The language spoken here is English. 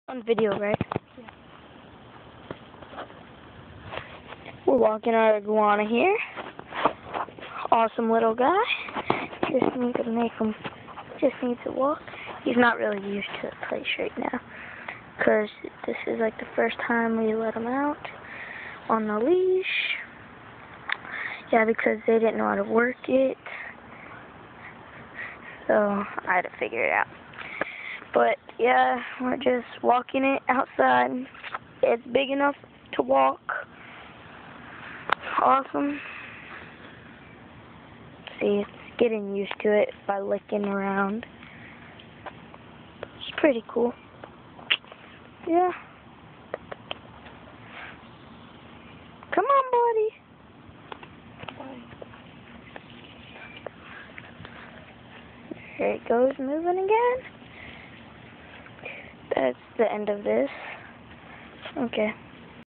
On video, right? Yeah. We're walking our iguana here. Awesome little guy. Just need to walk. He's not really used to the place right now, because this is like the first time we let him out on the leash. Yeah, because they didn't know how to work it. So I had to figure it out. But yeah, we're just walking it outside. It's big enough to walk. Awesome. See, it's getting used to it by licking around. It's pretty cool. Yeah. Come on, buddy. There it goes, moving again. That's the end of this. Okay.